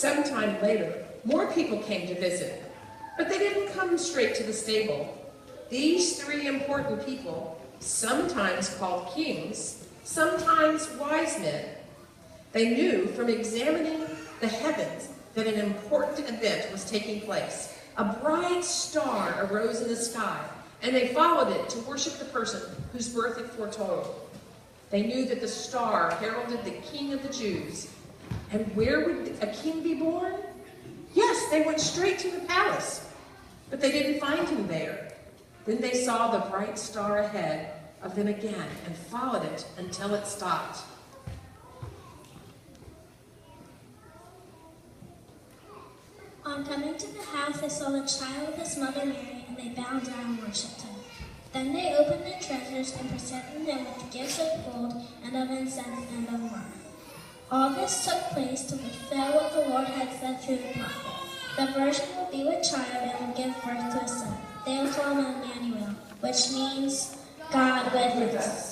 Sometime later, more people came to visit, but they didn't come straight to the stable. These three important people, sometimes called kings, sometimes wise men, they knew from examining the heavens that an important event was taking place. A bright star arose in the sky, and they followed it to worship the person whose birth it foretold. They knew that the star heralded the King of the Jews. And where would a king be born? Yes, they went straight to the palace, but they didn't find him there. Then they saw the bright star ahead of them again and followed it until it stopped. On coming to the house, they saw the child with his mother Mary, and they bowed down and worshipped him. Then they opened their treasures and presented him with gifts of gold and of incense and of myrrh. All this took place to fulfill what the Lord had said through the prophet. The virgin will be with child and will give birth to a son. They will call him Emmanuel, which means God with us.